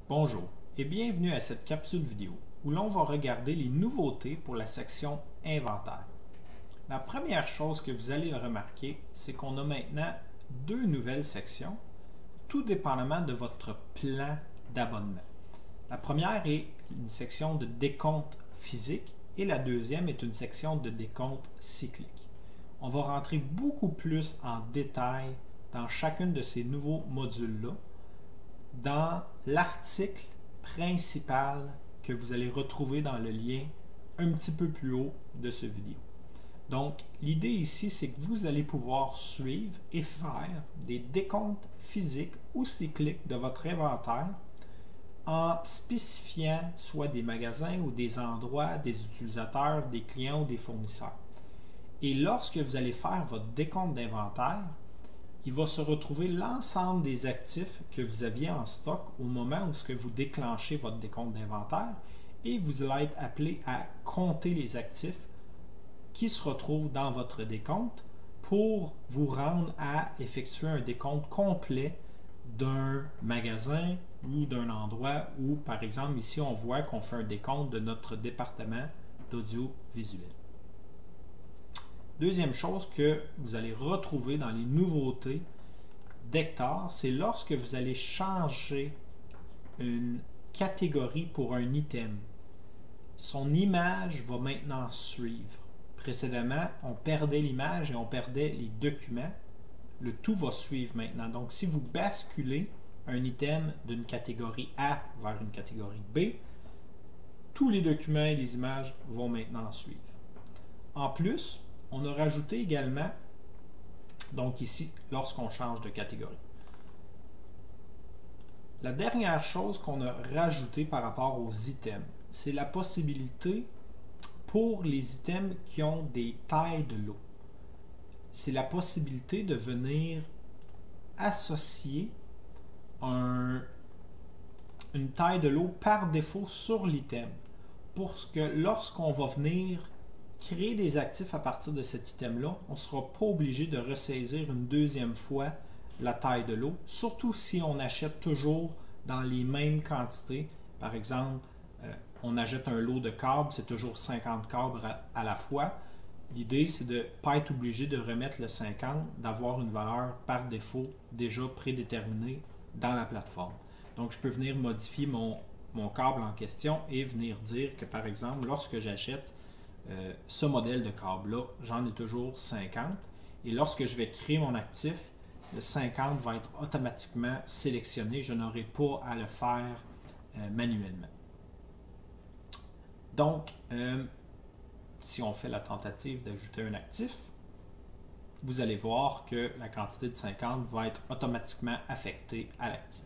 Bonjour et bienvenue à cette capsule vidéo où l'on va regarder les nouveautés pour la section Inventaire. La première chose que vous allez remarquer, c'est qu'on a maintenant deux nouvelles sections, tout dépendamment de votre plan d'abonnement. La première est une section de décompte physique et la deuxième est une section de décompte cyclique. On va rentrer beaucoup plus en détail dans chacune de ces nouveaux modules-là dans l'article principal que vous allez retrouver dans le lien un petit peu plus haut de ce vidéo. Donc, l'idée ici, c'est que vous allez pouvoir suivre et faire des décomptes physiques ou cycliques de votre inventaire en spécifiant soit des magasins ou des endroits, des utilisateurs, des clients ou des fournisseurs. Et lorsque vous allez faire votre décompte d'inventaire, il va se retrouver l'ensemble des actifs que vous aviez en stock au moment où vous déclenchez votre décompte d'inventaire et vous allez être appelé à compter les actifs qui se retrouvent dans votre décompte pour vous rendre à effectuer un décompte complet d'un magasin ou d'un endroit où, par exemple, ici, on voit qu'on fait un décompte de notre département d'audiovisuel. Deuxième chose que vous allez retrouver dans les nouveautés d'Hectare, c'est lorsque vous allez changer une catégorie pour un item. Son image va maintenant suivre. Précédemment, on perdait l'image et on perdait les documents. Le tout va suivre maintenant. Donc, si vous basculez un item d'une catégorie A vers une catégorie B, tous les documents et les images vont maintenant suivre. En plus, on a rajouté également, donc ici, lorsqu'on change de catégorie. La dernière chose qu'on a rajoutée par rapport aux items, c'est la possibilité pour les items qui ont des tailles de lot. C'est la possibilité de venir associer une taille de lot par défaut sur l'item pour que lorsqu'on va venir créer des actifs à partir de cet item-là, on ne sera pas obligé de ressaisir une deuxième fois la taille de lot, surtout si on achète toujours dans les mêmes quantités. Par exemple, on achète un lot de câbles, c'est toujours 50 câbles à la fois. L'idée, c'est de ne pas être obligé de remettre le 50, d'avoir une valeur par défaut déjà prédéterminée dans la plateforme. Donc, je peux venir modifier mon câble en question et venir dire que, par exemple, lorsque j'achète ce modèle de câble-là, j'en ai toujours 50. Et lorsque je vais créer mon actif, le 50 va être automatiquement sélectionné. Je n'aurai pas à le faire manuellement. Donc, si on fait la tentative d'ajouter un actif, vous allez voir que la quantité de 50 va être automatiquement affectée à l'actif.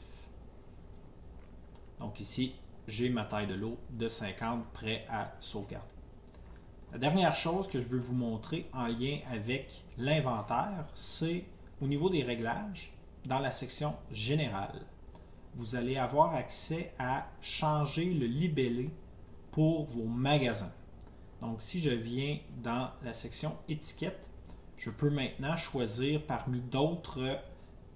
Donc ici, j'ai ma taille de lot de 50 prêt à sauvegarder. La dernière chose que je veux vous montrer en lien avec l'inventaire, c'est au niveau des réglages, dans la section Générale. Vous allez avoir accès à changer le libellé pour vos magasins. Donc, si je viens dans la section Étiquettes, je peux maintenant choisir parmi d'autres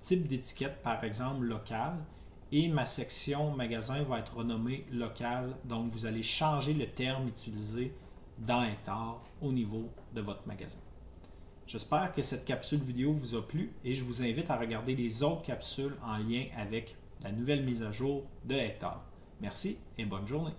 types d'étiquettes, par exemple locales, et ma section Magasin va être renommée Local. Donc, vous allez changer le terme utilisé dans Hectare au niveau de votre magasin. J'espère que cette capsule vidéo vous a plu et je vous invite à regarder les autres capsules en lien avec la nouvelle mise à jour de Hectare. Merci et bonne journée.